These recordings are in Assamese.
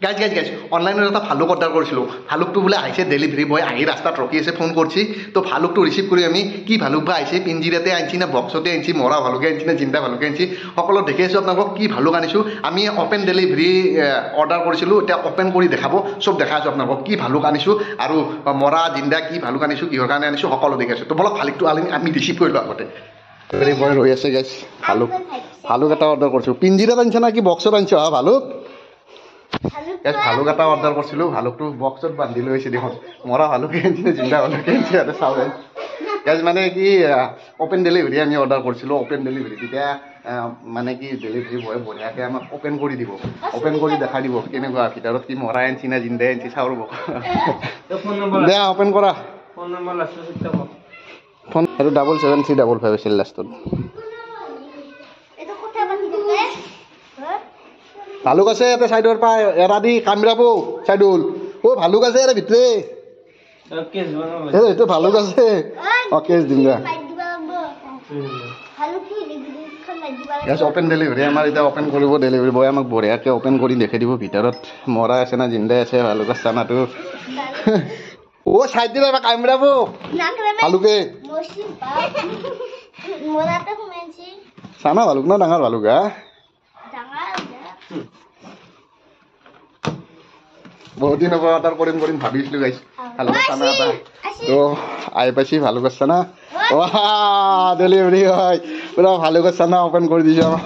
গাইজ গাইজ গাইজ অনলাইনত এটা ভালুক অৰ্ডাৰ কৰিছিলোঁ। ভালুকটো বোলে আহিছে, ডেলিভাৰী বয় আহি ৰাস্তাত ৰখি আছে, ফোন কৰিছে। তো ভালুকটো ৰিচিভ কৰি আমি কি ভালুক বা আহিছে, পিঞ্জিৰাতে আনিছি না বক্সতে আনিছি, মৰা ভালুকে আনিছি না জিন্দা ভালুকে আনিছি, সকলো দেখি আছোঁ আপোনালোকক। কি ভালুক আনিছোঁ আমি, অ'পেন ডেলিভাৰী অৰ্ডাৰ কৰিছিলোঁ, এতিয়া অ'পেন কৰি দেখাব, চব দেখাই আছোঁ আপোনালোকক কি ভালুক আনিছোঁ আৰু মৰা জিন্দা কি ভালুক আনিছোঁ, কিহৰ কাৰণে আনিছোঁ, সকলো দেখি আছোঁ। তো বলক ভালুকটো আমি ৰিচিভ কৰিলোঁ আগতে। ডেলিভাৰী বয় ৰৈ আছে গাইজ। ভালুক এটা অৰ্ডাৰ কৰিছোঁ। পিঞ্জিৰাত আনিছা না কি বক্সত আনিছ ভালুক? ভালুক এটা অৰ্ডাৰ কৰিছিলোঁ, ভালুকটো বক্সত বান্ধি লৈ আহিছে দেখোন। মৰা ভালুকে আনিছে জিন্দা ভালুকে আনিছে, ইয়াতে চাওঁ গাইজ। মানে কি অ'পেন ডেলিভাৰী আমি অৰ্ডাৰ কৰিছিলোঁ, অ'পেন ডেলিভাৰী। তেতিয়া মানে কি ডেলিভাৰী বয়ে বঢ়িয়াকৈ আমাক অ'পেন কৰি দিব, অ'পেন কৰি দেখাই দিব কেনেকুৱা ভিতৰত কি মৰা আনিছি না জিন্দাই আনিছি চাওঁ ৰ'ব। দে অ'পেন কৰা। ফোন আৰু 7735 আছিল লাষ্টত। ভালুক আছে ইয়াতে চাইডৰ পৰা এৰা দি কামৰাব চাইডুল। অ' ভালুক আছে ইয়াৰে ভিতৰে, এইটো ভালুক আছে। অঁ কেছ দিম দে। অ'পেন ডেলিভাৰী আমাৰ এতিয়া অ'পেন কৰিব, ডেলিভাৰী বয় আমাক বঢ়িয়াকৈ অ'পেন কৰি দেখাই দিব ভিতৰত মৰা আছে না জিন্দাই আছে ভালুকৰ চানাটো। অ' চাইড দিলে এবাৰ কামৰাব ভালুকে। চানা ভালুক না ডাঙৰ ভালুক? হা বহুত দিনৰ পৰা অৰ্ডাৰ কৰিম ভাবিছিলোঁ গাইছ ভালুকৰ চানা এটা। তো আহি পাইছি ভালুকৰ চানা। ডেলিভাৰী হয় পুৰা ভালুকৰ চানা অ'পেন কৰি দিছোঁ আমাৰ।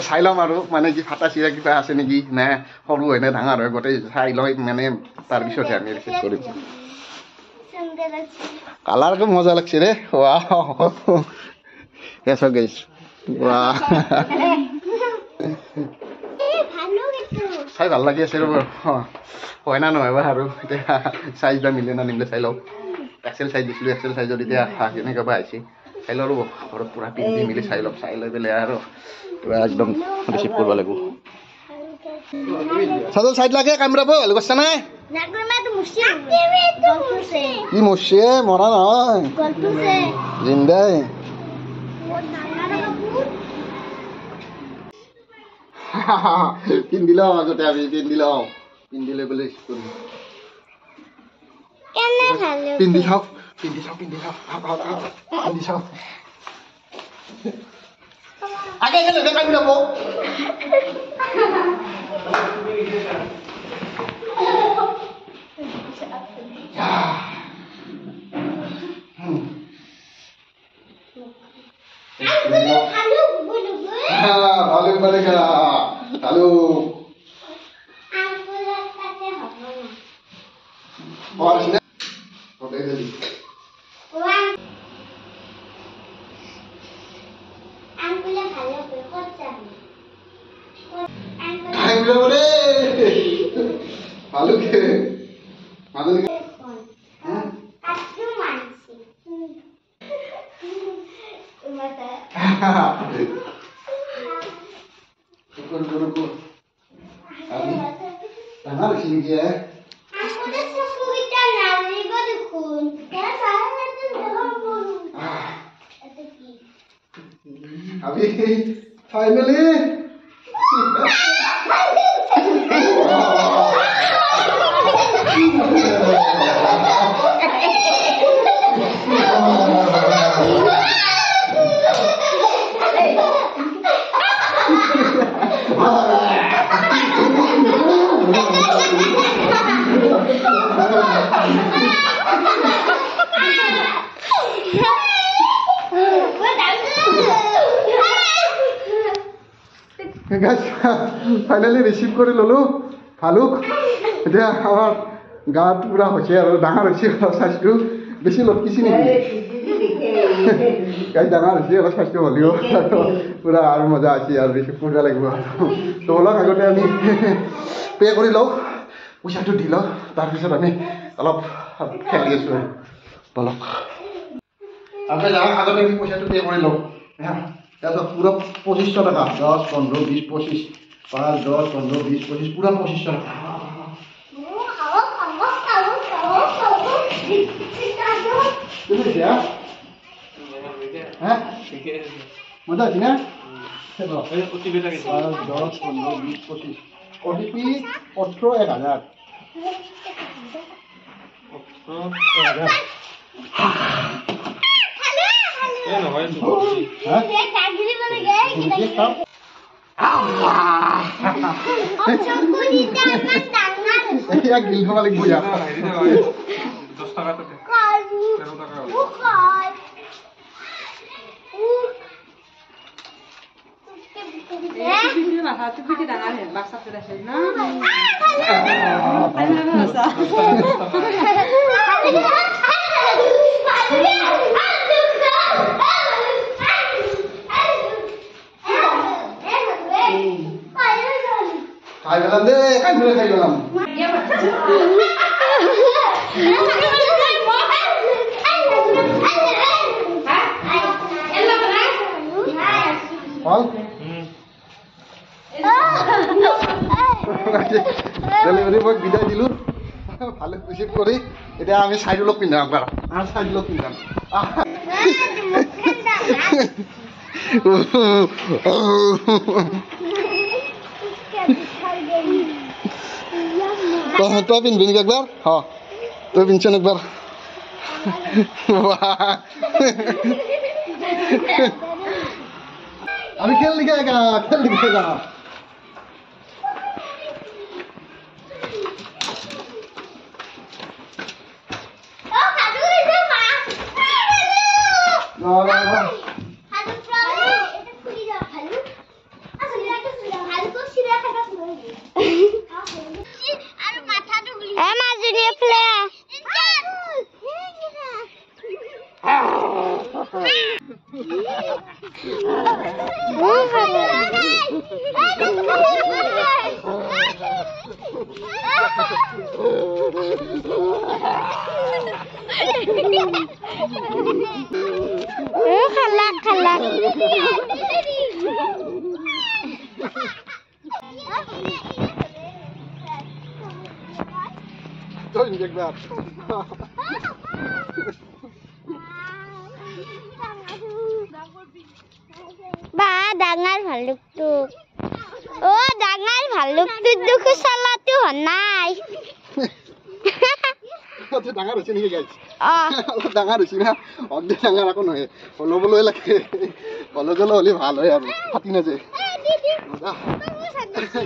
চাই ল'ম আৰু মানে কি ফাটা চিৰা কিবা আছে নেকি, নে সৰু হয় নে ডাঙৰ হয়, গোটেই চাই লয় মানে তাৰপিছতহে আমি ৰিচিভ কৰিম। কালাৰটো মজা লাগছে ৰে। এছ গাইছ চাই ভাল লাগি আছে ৰ'ব, হয় না নহয় বা। আৰু এতিয়া চাইজ বা মিলে না নিমিলে চাই লওঁ। এক্সেল চাইজ দিছিলোঁ, এক্সেল চাইজত এতিয়া কেনেকুৱা বা আহিছে চাই লওঁ ৰ'ব। ঘৰত পূৰা পিন্ধি মিলি চাই ল'ম, চাই লৈ পেলাই আৰু পূৰা একদম ৰিচিভ কৰিব লাগিব। চাদৰ চাইড লাগে কামৰাব ভাল কৈছা নাই? কি মৰছে? মৰা নহয় জিন্দাই। পিন্ধি লওঁ আগতে, আমি পিন্ধি লওঁ, পিন্ধি লৈ পেলাই পিন্ধি চাওঁ, পিন্ধি চাওঁ, পিন্ধি চাওঁ, পিন্ধি চাওঁ। আগে গেলে কামি যাব। ভালুক বালিকা ভালুক ভালুকে ডাঙৰ হৈছে নেকি? আমি ফাইনেলি ফাইনেলি ৰিচিভ কৰি ল'লোঁ ভালুক। এতিয়া আমাৰ গাত পূৰা হৈছে আৰু ডাঙৰ হৈছে অলপ চাইজটো, বেছি লটকিছি নেকি? গাই ডাঙৰ হৈছে অলপ চাইজটো হ'লেও পূৰা আৰু মজা আছে আৰু ৰিচিভ কৰিব লাগিব। তো অলপ আগতে আমি পে' কৰি লওঁ, পইচাটো দি লওঁ, তাৰপিছত আমি অলপ খেলি আছোঁ আৰু বলক। আমি আগতে আমি পইচাটো পে' কৰি লওঁ। তাৰপিছত পূৰা 2500 টাকা, 10, 15, 20, 25, 5, 10, 15, 20, 25, পূৰা 2500 টাকা। হ্যাঁ মজা আছে না OTP লাগে 10 15 20 25 OTP 18 1000 এ নহয় হ্যাঁ এক দিল খাওয়া লাগবো যা 10 টাকা তো 13 টাকা খাই গেলাম দে খাই গেলাম ডেলিভারি বয় বিদায় দিলো ভালো রিসিভ করি এতিয়া আমি সাইডুলক পিন্ধাম একবার আর সাইডুলক পিন্ধাম তো পিনবি নাকি একবার হ্যাঁ তো পিনছেন একবার আমি খেল লিখে গা খালা একবার বা ডাঙৰ ভালুকটো ডাঙৰ ভালুকটো দুখ চালাটো নাই ডাঙৰ হৈছে নেকি গাইছ অলপ ডাঙৰ হৈছে না অৰ্ধেক ডাঙৰ আকৌ নহয় অলপলৈ লাগে অলপ জল হ'লে ভাল হয় আৰু ফাটি নাযায়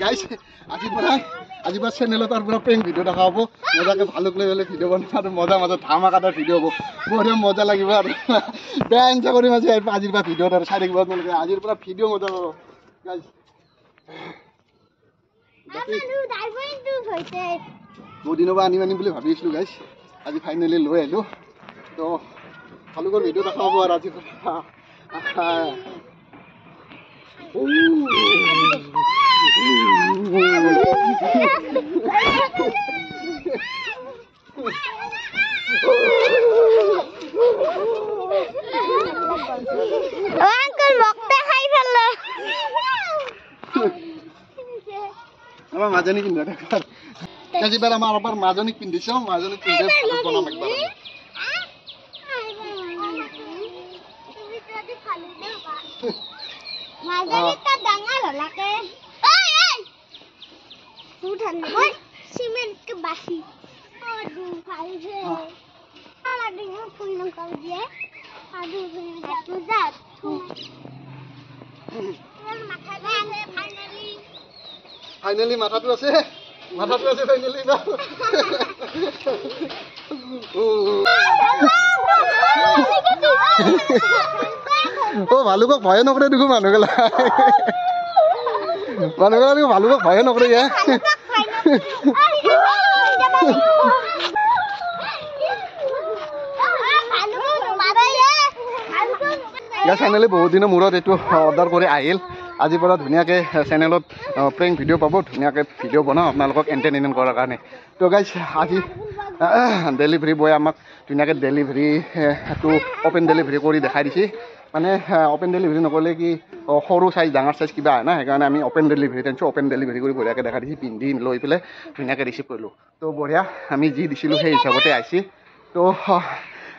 গাইছ আজিৰ পৰা চেনেলত তাৰ পৰা প্ৰেংক ভিডিঅ' দেখা হ'ব মজাকৈ ভালুক লৈ পেলাই ভিডিঅ' বনাম আৰু মজা ধামাকাদাৰ ভিডিঅ' হ'ব বঢ়িয়া মজা লাগিব আৰু বেয়া এনজয় কৰিম আজিৰ পৰা ভিডিঅ'ত আৰু চাই থাকিব আপোনালোকে আজিৰ পৰা ভিডিঅ' মজা পাব গাইছ বহুত দিনৰ পৰা আনিম বুলি ভাবি আছিলোঁ গাইছ আজি ফাইনেলি লৈ আহিলোঁ তো ভালুকৰ ভিডিঅ' দেখা হ'ব আৰু আজিৰ পৰা আমাৰ মাজনী পিন্ধা দেখাৰ কাজিবাৰ আমাৰ আবাৰ মাজনী পিন্ধিছ মাজনী পিন্ধে বনাম একবাৰ মাজনীটা ডাঙৰ হলাকে সিমেন্ট বাসি ফাইছে ফুল নকল দিয়ে ফাইনালি মাথাটো আছে ফাইনালি ও ভালুকক ভয়ে নকৰে দেখো মানুহগেলা ভালুকক ভয়ে নকৰে ফাইনালি বহুত দিনৰ মূৰত এইটো অৰ্ডাৰ কৰি আহিল আজিৰ পৰা ধুনীয়াকৈ চেনেলত প্ৰেংক ভিডিঅ' পাব ধুনীয়াকৈ ভিডিঅ' বনাওঁ আপোনালোকক এণ্টাৰটেইনমেণ্ট কৰাৰ কাৰণে তো গাইছ আজি ডেলিভাৰী বয়ে আমাক ধুনীয়াকৈ ডেলিভাৰীটো অ'পেন ডেলিভাৰী কৰি দেখাই দিছে মানে অ'পেন ডেলিভাৰী নকৰিলে কি সৰু চাইজ ডাঙৰ চাইজ কিবা আহে না সেইকাৰণে আমি অ'পেন ডেলিভাৰী আনিছোঁ অ'পেন ডেলিভাৰী কৰি বঢ়িয়াকৈ দেখাই দিছে পিন্ধি লৈ পেলাই ধুনীয়াকৈ ৰিচিভ কৰিলোঁ তো বঢ়িয়া আমি যি দিছিলোঁ সেই হিচাপতে আহিছে তো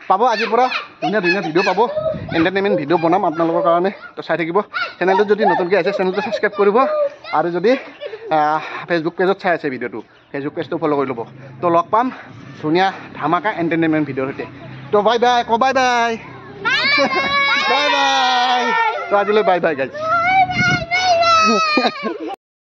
পাব আজিৰ পৰা ধুনীয়া ধুনীয়া ভিডিঅ' পাব এণ্টাৰটেইনমেণ্ট ভিডিঅ' বনাম আপোনালোকৰ কাৰণে তো চাই থাকিব চেনেলটো যদি নতুনকৈ আছে চেনেলটো ছাবস্ক্ৰাইব কৰিব আৰু যদি ফেচবুক পেজত চাই আছে ভিডিঅ'টো ফেচবুক পেজটো ফ'ল' কৰি ল'ব তো লগ পাম ধুনীয়া ধামাকা এণ্টাৰটেইনমেণ্ট ভিডিঅ'ৰ সৈতে তো bye bye bye bye bye bye তো আজিলৈ বাই বাই গাইজ